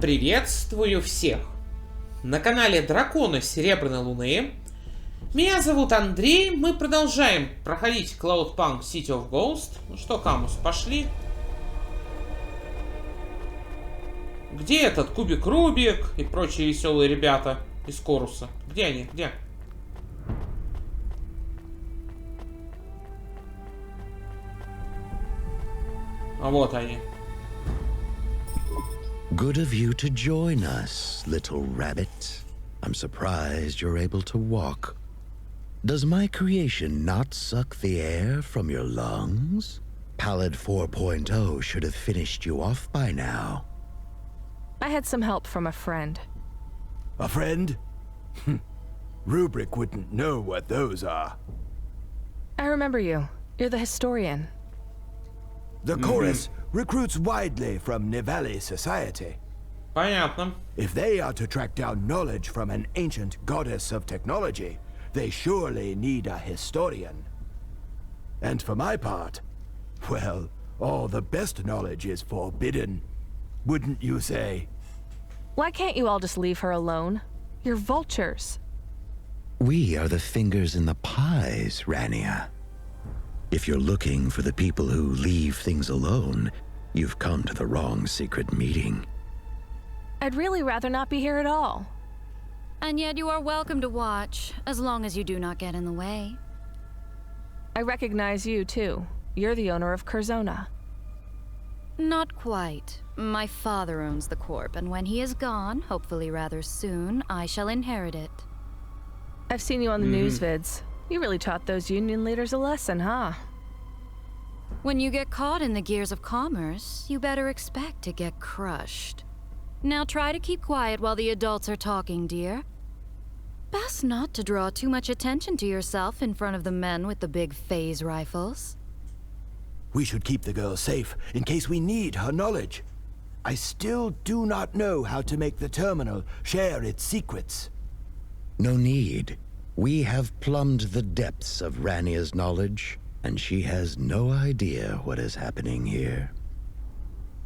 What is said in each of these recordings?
Приветствую всех! На канале Дракона Серебряной Луны. Меня зовут Андрей, мы продолжаем проходить Cloudpunk City of Ghost. Ну что, Камус, пошли? Где этот кубик Рубик и прочие веселые ребята из Коруса? Где они? Где? А вот они. Good of you to join us, little rabbit. I'm surprised you're able to walk. Does my creation not suck the air from your lungs? Pallid 4.0 should have finished you off by now. I had some help from a friend. A friend? Rubric wouldn't know what those are. I remember you. You're the historian. The chorus recruits widely from Nivali society. Понятно. If they are to track down knowledge from an ancient goddess of technology, they surely need a historian. And for my part, well, all the best knowledge is forbidden. Wouldn't you say? Why can't you all just leave her alone? You're vultures. We are the fingers in the pies, Rania. If you're looking for the people who leave things alone, you've come to the wrong secret meeting. I'd really rather not be here at all. And yet you are welcome to watch, as long as you do not get in the way. I recognize you, too. You're the owner of Curzona. Not quite. My father owns the Corp, and when he is gone, hopefully rather soon, I shall inherit it. I've seen you on the news vids. You really taught those union leaders a lesson, huh? When you get caught in the gears of commerce, you better expect to get crushed. Now try to keep quiet while the adults are talking, dear. Best not to draw too much attention to yourself in front of the men with the big phase rifles. We should keep the girl safe in case we need her knowledge. I still do not know how to make the terminal share its secrets. No need. We have plumbed the depths of Rania's knowledge, and she has no idea what is happening here.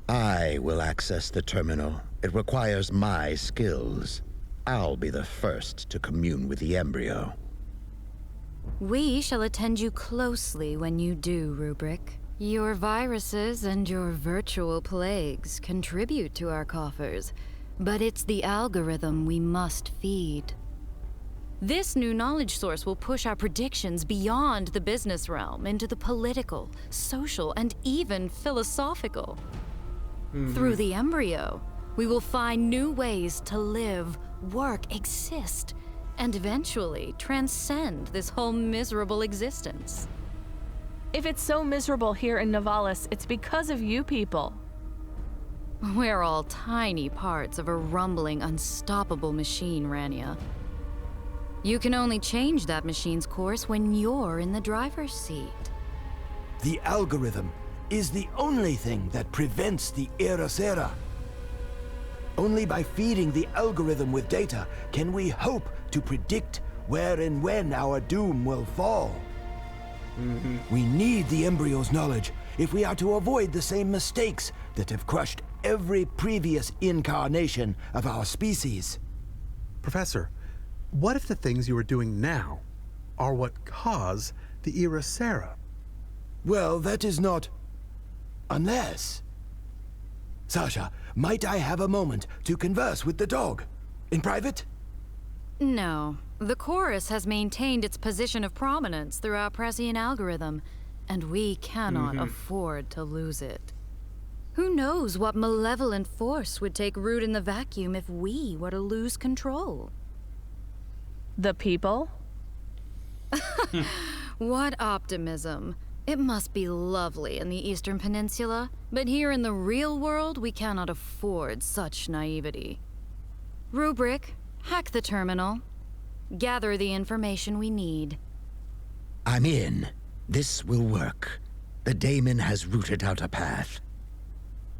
I will access the terminal. It requires my skills. I'll be the first to commune with the embryo. We shall attend you closely when you do, Rubric. Your viruses and your virtual plagues contribute to our coffers, but it's the algorithm we must feed. This new knowledge source will push our predictions beyond the business realm into the political, social, and even philosophical. Through the embryo, we will find new ways to live, work, exist, and eventually transcend this whole miserable existence. If it's so miserable here in Nivalice, it's because of you people. We're all tiny parts of a rumbling, unstoppable machine, Rania. You can only change that machine's course when you're in the driver's seat. The algorithm is the only thing that prevents the Erasera. Only by feeding the algorithm with data can we hope to predict where and when our doom will fall. We need the embryo's knowledge if we are to avoid the same mistakes that have crushed every previous incarnation of our species. Professor, what if the things you are doing now are what cause the Erasera? Well, that is not... unless... Sasha, might I have a moment to converse with the dog? In private? No. The chorus has maintained its position of prominence through our prescient algorithm, and we cannot afford to lose it. Who knows what malevolent force would take root in the vacuum if we were to lose control? The people? What optimism. It must be lovely in the Eastern Peninsula, but here in the real world, we cannot afford such naivety. Rubric, hack the terminal. Gather the information we need. I'm in. This will work. The daemon has rooted out a path.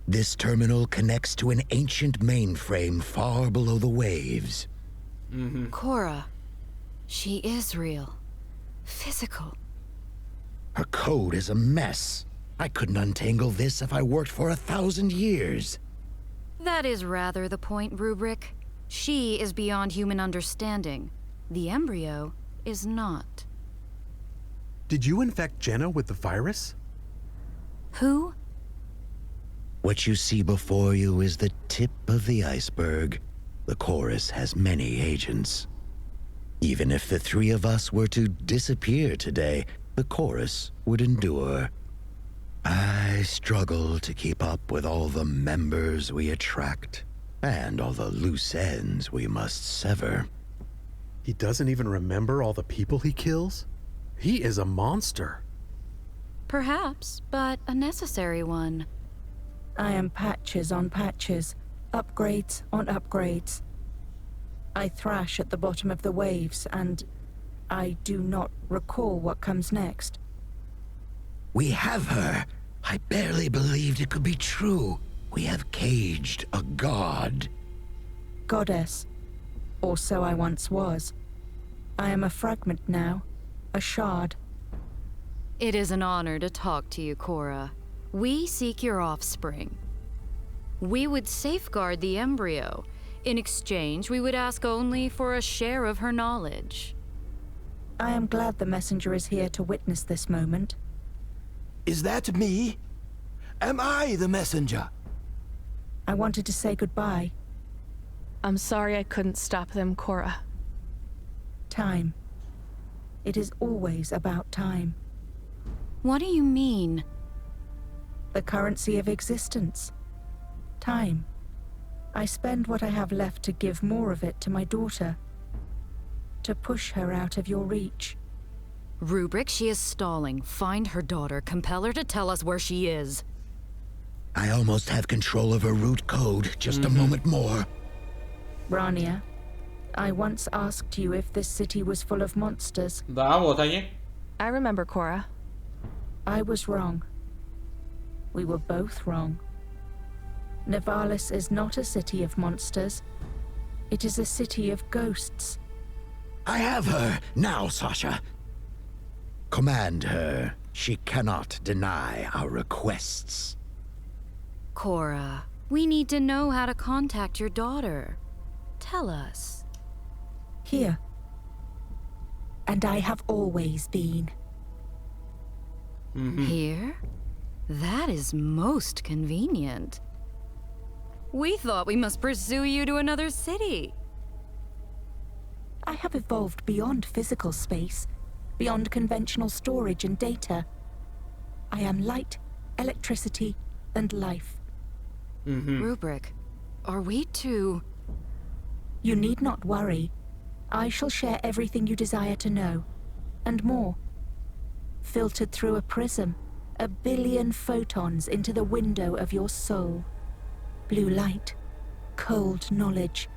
This terminal connects to an ancient mainframe far below the waves. Cora. She is real. Physical. Her code is a mess. I couldn't untangle this if I worked for 1,000 years. That is rather the point, Rubric. She is beyond human understanding. The embryo is not. Did you infect Jenna with the virus? Who? What you see before you is the tip of the iceberg. The chorus has many agents. Even if the three of us were to disappear today, the chorus would endure. I struggle to keep up with all the members we attract, and all the loose ends we must sever. He doesn't even remember all the people he kills? He is a monster. Perhaps, but a necessary one. I am patches on patches, upgrades on upgrades. I thrash at the bottom of the waves, and I do not recall what comes next. We have her. I barely believed it could be true. We have caged a god. Goddess. Or so I once was. I am a fragment now, a shard. It is an honor to talk to you, Cora. We seek your offspring. We would safeguard the embryo. In exchange, we would ask only for a share of her knowledge. I am glad the messenger is here to witness this moment. Is that me? Am I the messenger? I wanted to say goodbye. I'm sorry I couldn't stop them, Cora. Time. It is always about time. What do you mean? The currency of existence. Time. I spend what I have left to give more of it to my daughter. To push her out of your reach. Rubric, she is stalling. Find her daughter. Compel her to tell us where she is. I almost have control of her root code. Just a moment more. Rania, I once asked you if this city was full of monsters. Да, вот они. I remember, Cora. I was wrong. We were both wrong. Nivalice is not a city of monsters. It is a city of ghosts. I have her now, Sasha. Command her. She cannot deny our requests. Cora, we need to know how to contact your daughter. Tell us. Here. And I have always been. Here? That is most convenient. We thought we must pursue you to another city. I have evolved beyond physical space, beyond conventional storage and data. I am light, electricity, and life. Rubric, are we too... You need not worry. I shall share everything you desire to know, and more. Filtered through a prism, 1 billion photons into the window of your soul. Blue light, cold knowledge,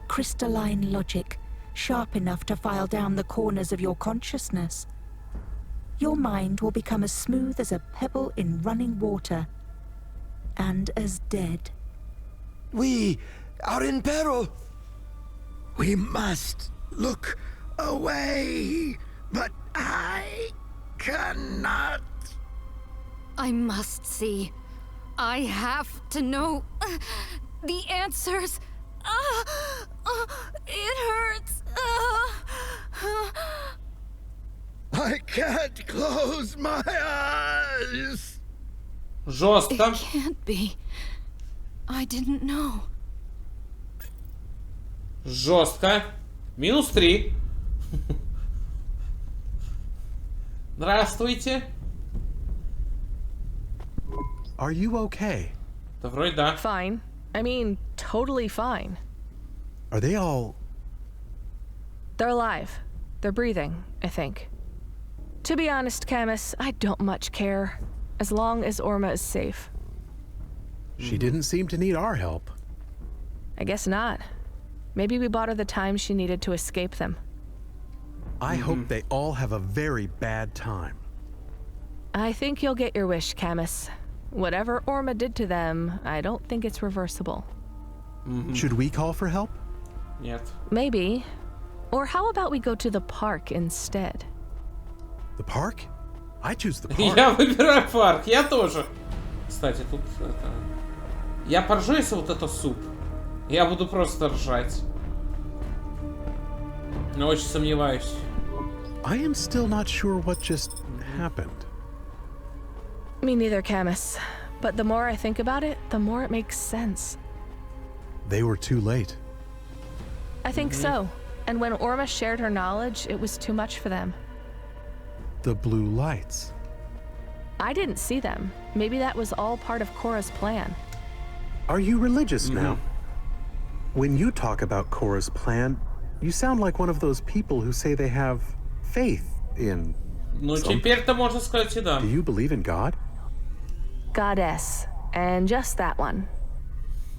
crystalline logic, sharp enough to file down the corners of your consciousness. Your mind will become as smooth as a pebble in running water, and as dead. We are in peril. We must look away, but I cannot. I must see. I have to know the answers. It hurts. I can't close my eyes. Жестко. It can't be. I didn't know. Жестко. -3. Здравствуйте. Are you okay? Да вроде да. Fine. I mean, totally fine. Are they all... They're alive. They're breathing, I think. To be honest, Camus, I don't much care. As long as Orma is safe. She didn't seem to need our help. I guess not. Maybe we bought her the time she needed to escape them. I hope they all have a very bad time. I think you'll get your wish, Camus. Whatever Orma did to them, I don't think it's reversible. Should we call for help? Нет. Maybe. Or how about we go to the park instead? The park? I choose the park. Я выбираю парк. Я тоже. Кстати, тут это... Я поржу, если вот это суп. Я буду просто ржать. Но очень сомневаюсь. I am still not sure what just happened. Me neither, Camus. But the more I think about it, the more it makes sense. They were too late. I think so. And when Orma shared her knowledge, it was too much for them. The blue lights. I didn't see them. Maybe that was all part of Korra's plan. Are you religious now? When you talk about Korra's plan, you sound like one of those people who say they have faith in Ну, something. теперь-то можно сказать и да. Do you believe in God? Goddess. And just that one.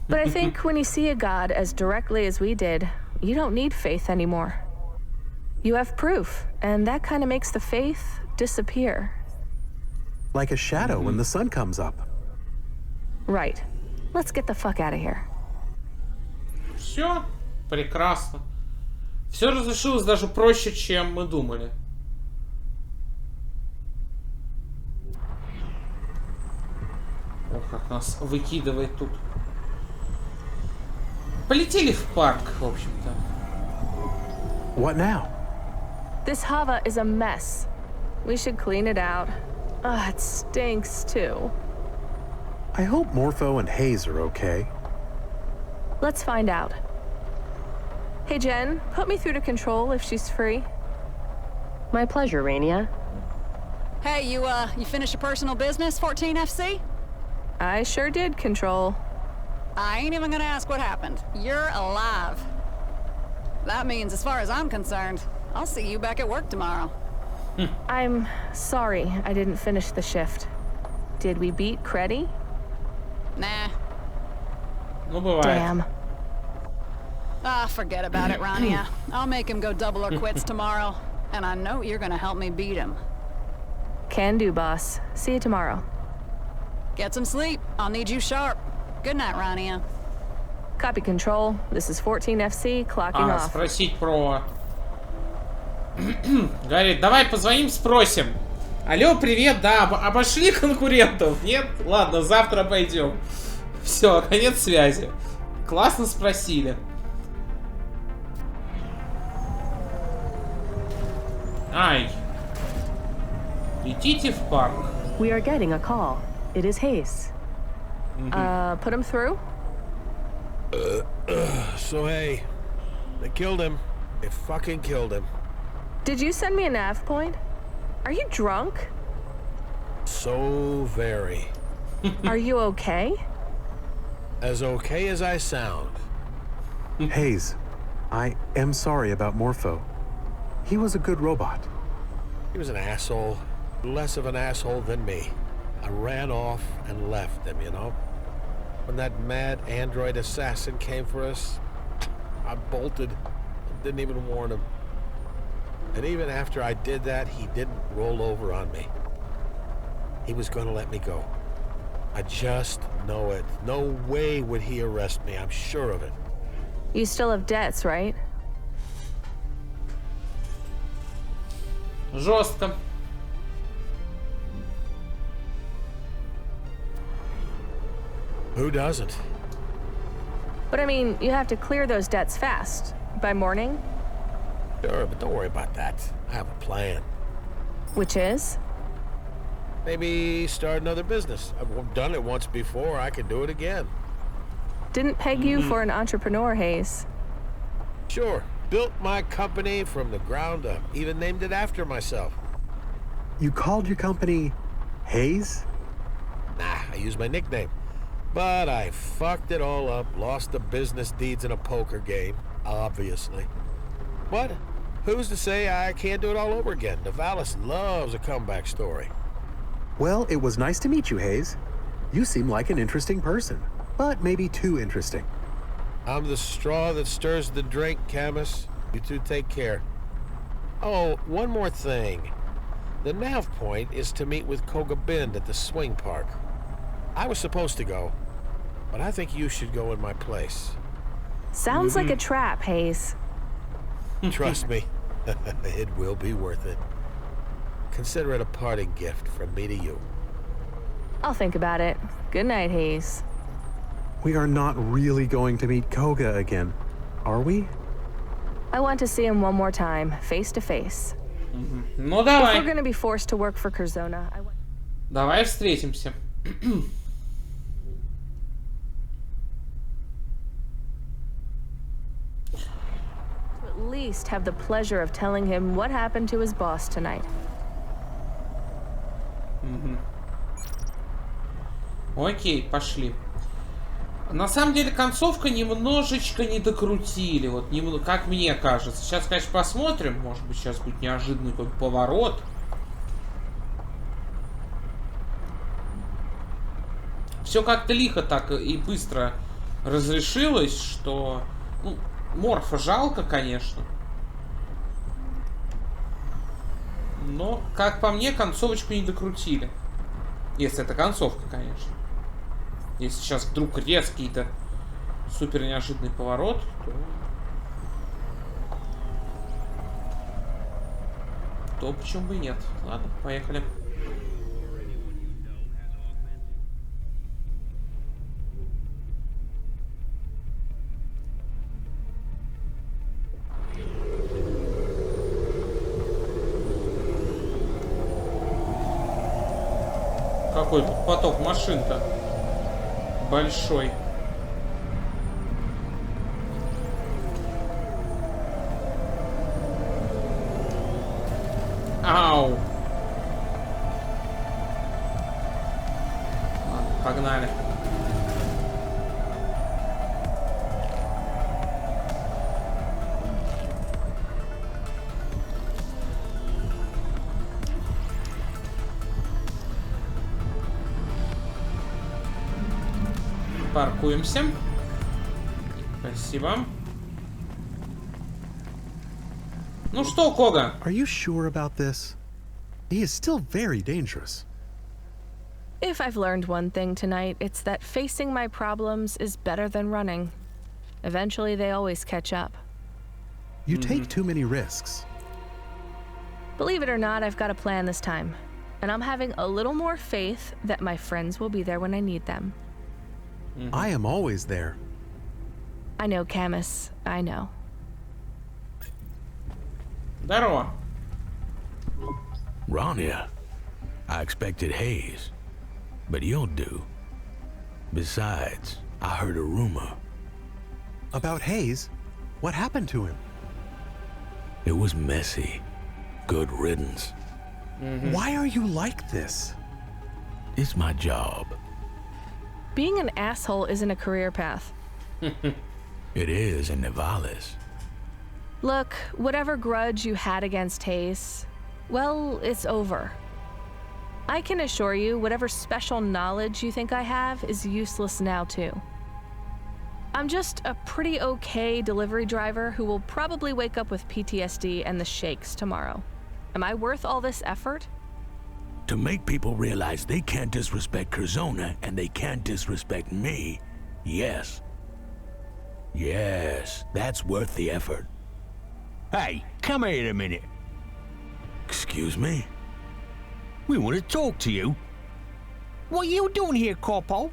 But I think when you see a god as directly as we did, you don't need faith anymore. You have proof, and that kind of makes the faith disappear. Like a shadow when the sun comes up. Right. Let's get the fuck out of here. Все, прекрасно. Все разрешилось даже проще, чем мы думали. Ох, как нас выкидывает тут. Полетели в парк, в общем-то. What now? This Hava is a mess. We should clean it out. Ugh, it stinks too. I hope Morpho and Hayes are okay. Let's find out. Hey Jen, put me through to Control if she's free. My pleasure, Rania. Hey, you finished your personal business, 14FC? I sure did, Control. I ain't even gonna ask what happened. You're alive. That means, as far as I'm concerned, I'll see you back at work tomorrow. I'm sorry I didn't finish the shift. Did we beat Creddy? Nah. Ну, бывает. Damn. Ah, forget about it, Rania. I'll make him go double or quits tomorrow. And I know you're gonna help me beat him. Can do, boss. See you tomorrow. Get some sleep. I'll need you sharp. Good night, Rania. Copy, Control. This is 14FC, clocking off. Спросить про... Говорит, давай позвоним, спросим. Алло, привет, да, обошли конкурентов? Нет? Ладно, завтра пойдем. Все, конец связи. Классно спросили. Ай. Летите в парк. We are getting a call. It is Hayes. Put him through? So hey, they killed him. They fucking killed him. Did you send me a nav point? Are you drunk? So very. Are you okay? As okay as I sound. Hayes, I am sorry about Morpho. He was a good robot. He was an asshole. Less of an asshole than me. I ran off and left him, you know? When that mad android assassin came for us, I bolted. Didn't even warn him. And even after I did that, he didn't roll over on me. He was gonna let me go. I just know it. No way would he arrest me, I'm sure of it. You still have debts, right? Жестко. Who doesn't? But I mean, you have to clear those debts fast. By morning? Sure, but don't worry about that. I have a plan. Which is? Maybe start another business. I've done it once before. I can do it again. Didn't peg you for an entrepreneur, Hayes. Sure. Built my company from the ground up. Even named it after myself. You called your company Hayes? Nah, I used my nickname. But I fucked it all up. Lost the business deeds in a poker game, obviously. But who's to say I can't do it all over again? Nivalisa loves a comeback story. Well, it was nice to meet you, Hayes. You seem like an interesting person, but maybe too interesting. I'm the straw that stirs the drink, Camus. You two take care. Oh, one more thing. The nav point is to meet with Koga Bind at the swing park. I was supposed to go, but I think you should go in my place. Sounds like a trap, Hayes. Trust me, it will be worth it. Consider it a parting gift from me to you. I'll think about it. Good night, Hayes. We are not really going to meet Koga again, are we? I want to see him one more time, face to face. Ну If давай. we're going to be forced to work for Curzona, Давай встретимся. at least have the pleasure of telling him what happened to his boss tonight. Окей, пошли. На самом деле концовка немножечко не докрутили, вот как мне кажется. Сейчас, конечно, посмотрим, может быть, сейчас будет неожиданный какой-то поворот. Все как-то лихо так и быстро разрешилось, что... Ну, Морфа жалко, конечно. Но, как по мне, концовочку не докрутили. Если это концовка, конечно. Если сейчас вдруг резкий-то супер неожиданный поворот, то почему бы и нет. Ладно, поехали. Какой тут поток машин-то большой. Ау! Ладно, погнали. Паркуемся. Спасибо. Ну что, Кога? Are you sure about this? He is still very dangerous. If I've learned one thing tonight, it's that facing my problems is better than running. Eventually, they always catch up. You take too many risks. Believe it or not, I've got a plan this time. And I'm having a little more faith that my friends will be there when I need them. I am always there. I know, Camus. I know. Здорово. Ronja, I expected Hayes, but you'll do. Besides, I heard a rumor. About Hayes? What happened to him? It was messy. Good riddance. Why are you like this? It's my job. Being an asshole isn't a career path. It is in Nivali's. Look, whatever grudge you had against Hayes, well, it's over. I can assure you, whatever special knowledge you think I have is useless now, too. I'm just a pretty okay delivery driver who will probably wake up with PTSD and the shakes tomorrow. Am I worth all this effort? To make people realize they can't disrespect Curzona and they can't disrespect me, yes. Yes, that's worth the effort. Hey, come here a minute. Excuse me? We want to talk to you. What are you doing here, Corpo?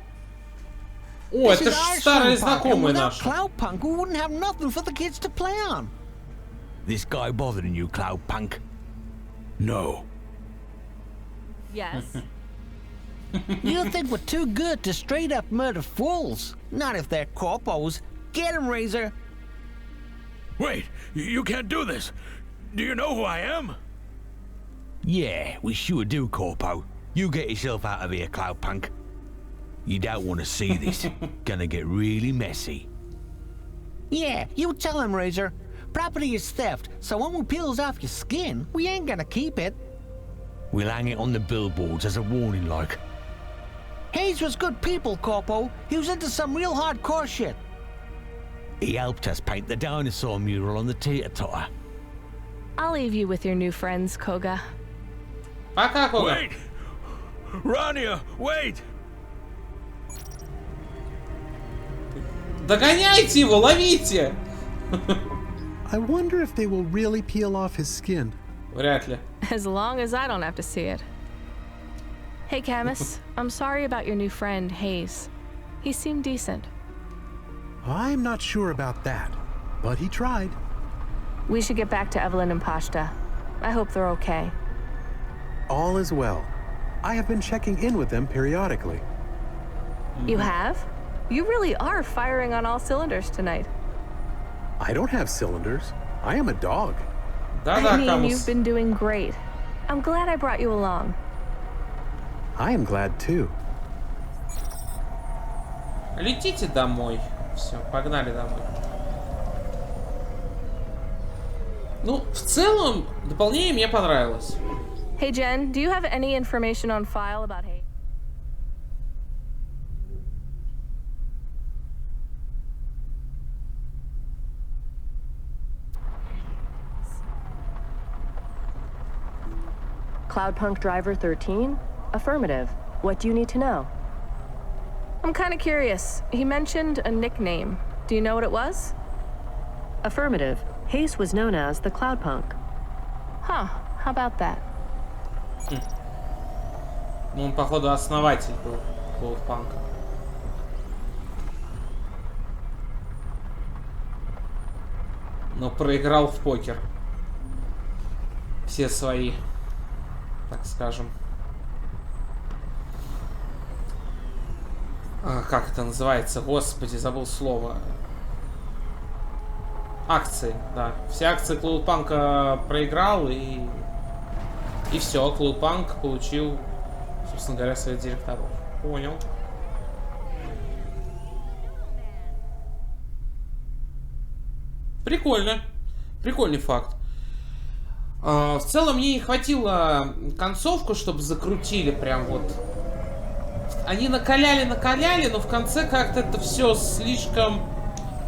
О, This это is ж our старые theme park, and знакомые without наши. Cloudpunk, we wouldn't have nothing for the kids to play on. This guy bothering you, Cloudpunk? No. Yes. You think we're too good to straight up murder fools? Not if they're corpos. Get him, Razor. Wait, you can't do this. Do you know who I am? Yeah, we sure do, Corpo. You get yourself out of here, Cloudpunk. You don't want to see this. Gonna get really messy. Yeah, you tell him, Razor. Property is theft, so when we peels off your skin, we ain't gonna keep it. We'll hang it on the billboards as a warning, like. Hayes was good people, Corpo. He was into some real hardcore shit. He helped us paint the dinosaur mural on the teeter-totter. I'll leave you with your new friends, Koga. Пока, Кога. Wait! Ronja, wait! Догоняйте его, ловите! I wonder if they will really peel off his skin. Вряд ли. As long as I don't have to see it. Hey, Camus, I'm sorry about your new friend, Hayes. He seemed decent. I'm not sure about that, but he tried. We should get back to Evelyn and Pashta. I hope they're okay. All is well. I have been checking in with them periodically. You have? You really are firing on all cylinders tonight. I don't have cylinders. I am a dog. I mean, you've been doing great. I'm glad I brought you along. I am glad too. Летите домой. Все, погнали домой. Ну, в целом, дополнение мне понравилось. Hey Jen, do you have any information on file about Hay? Cloudpunk Driver 13? Affirmative. What do you need to know? I'm kind of curious. He mentioned a nickname. Do you know what it was? Affirmative. Heyes was known as the Cloudpunk. Huh. How about that? Ну, он, походу, основатель был Cloudpunk. Но проиграл в покер. Все свои, так скажем. Как это называется? Господи, забыл слово. Акции, да. Все акции Cloudpunk проиграл, и все, Cloudpunk получил, собственно говоря, своих директоров. Понял. Прикольно. Прикольный факт. В целом мне не хватило концовку, чтобы закрутили прям вот. Они накаляли, но в конце как-то это все слишком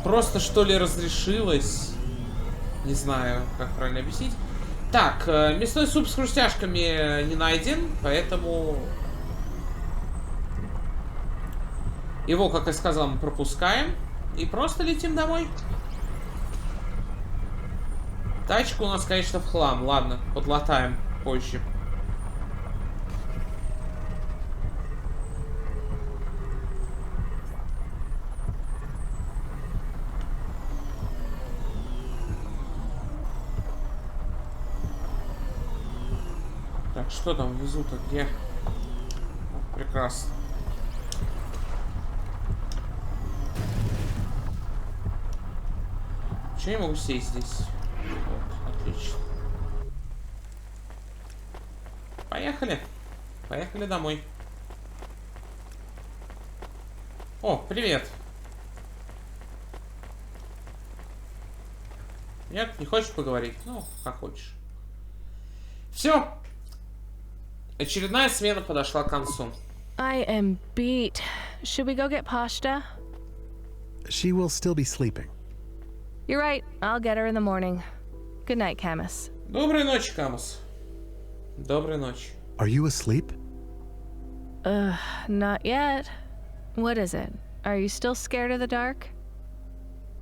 просто, что ли, разрешилось. Не знаю, как правильно объяснить. Так, мясной суп с хрустяшками не найден, поэтому его, как я сказал, мы пропускаем и просто летим домой. Тачка у нас, конечно, в хлам. Ладно, подлатаем позже. Так, что там внизу-то? Где? Прекрасно. Почему я не могу сесть здесь? Вот, отлично. Поехали. Поехали домой. О, привет. Нет, не хочешь поговорить? Ну, как хочешь. Все. Очередная смена подошла к концу. I am beat. Should we go get Pashta? She will still be sleeping. You're right. I'll get her in the morning. Good night, Camus. Доброй ночи, Камус. Доброй ночи. Are you asleep? Not yet. What is it? Are you still scared of the dark?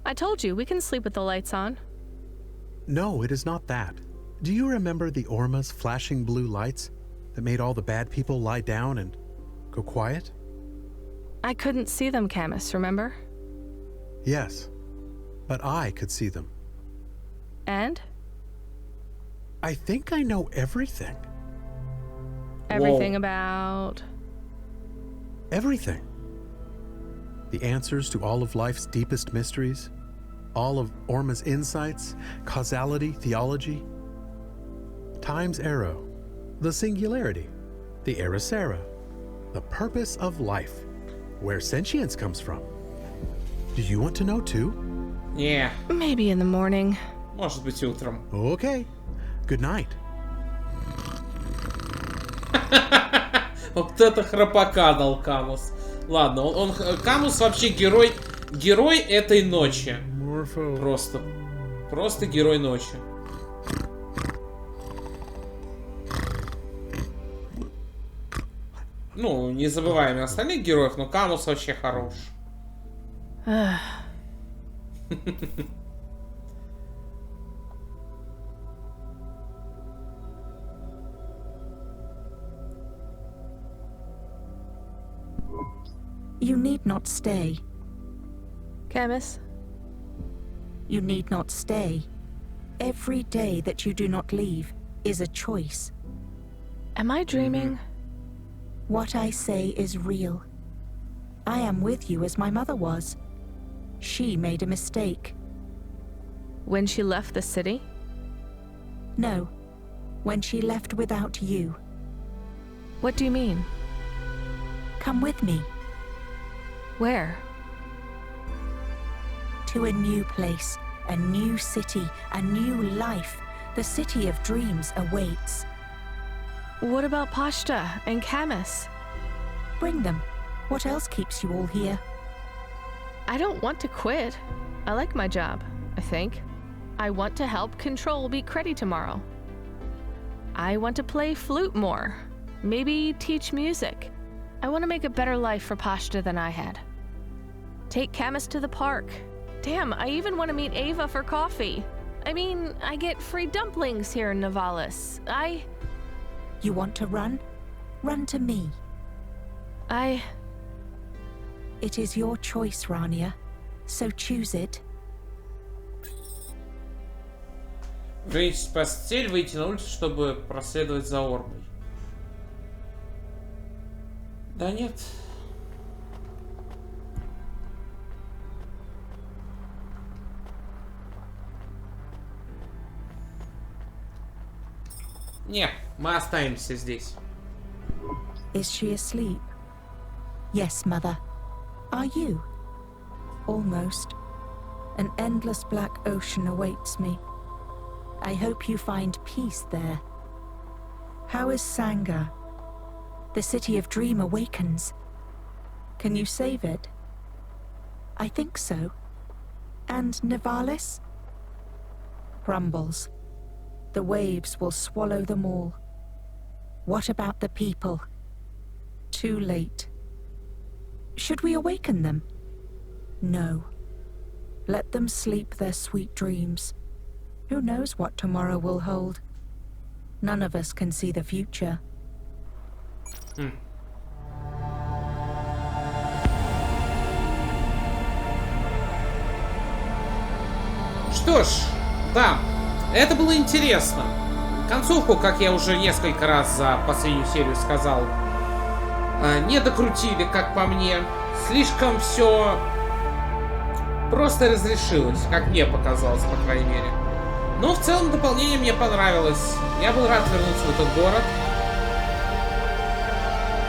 I told you, we can sleep with the lights on. No, it is not that. Do you remember the Orma's flashing blue lights that made all the bad people lie down and go quiet? I couldn't see them, Camus, remember? Yes, but I could see them. And? I think I know everything. Everything about? Everything. The answers to all of life's deepest mysteries, all of Orma's insights, causality, theology, time's arrow, the singularity, the Erasera, the purpose of life, where sentience comes from. Do you want to know too? Yeah. Maybe in the morning. Может быть, утром. Okay. Good night. Вот это храпака дал Камус. Ладно, он Камус вообще герой этой ночи. Просто герой ночи. Ну, не забываем и остальных героев, но Камус вообще хорош. You need not stay. Camus? You need not stay. Every day that you do not leave is a choice. Am I dreaming? What I say is real. I am with you as my mother was. She made a mistake. When she left the city? No, when she left without you. What do you mean? Come with me. Where? To a new place, a new city, a new life. The city of dreams awaits. What about Pashta and Camus? Bring them. What else keeps you all here? I don't want to quit. I like my job, I think. I want to help Control beat Creddy tomorrow. I want to play flute more. Maybe teach music. I want to make a better life for Pashta than I had. Take Camus to the park. Damn, I even want to meet Ava for coffee. I mean, I get free dumplings here in Nivalice. You want to run? Run to me. It is your choice, Rania. So choose it. Выйти в постель, выйти на улицу, чтобы проследовать за Ормой. Да нет. Не, мы останемся здесь. Is she asleep? Yes, Mother. Are you? Almost. An endless black ocean awaits me. I hope you find peace there. How is Sangha? The city of dream awakens. Can you save it? I think so. And Nivalis? Crumbles. The waves will swallow them all. What about the people? Too late. Should we awaken them? No. Let them sleep their sweet dreams. Who knows what tomorrow will hold? None of us can see the future. Что ж, да, это было интересно. Концовку, как я уже несколько раз за последнюю серию сказал, не докрутили, как по мне. Слишком все просто разрешилось, как мне показалось, по крайней мере. Но в целом дополнение мне понравилось. Я был рад вернуться в этот город.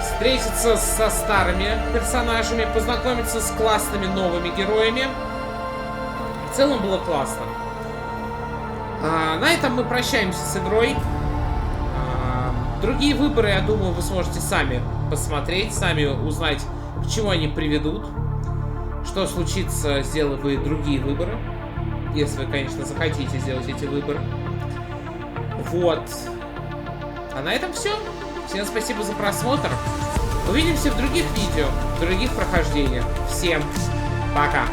Встретиться со старыми персонажами, познакомиться с классными новыми героями. В целом было классно. На этом мы прощаемся с игрой. Другие выборы, я думаю, вы сможете сами посмотреть, сами узнать, к чему они приведут. Что случится, сделав вы другие выборы. Если вы, конечно, захотите сделать эти выборы. Вот. А на этом все. Всем спасибо за просмотр. Увидимся в других видео, в других прохождениях. Всем пока.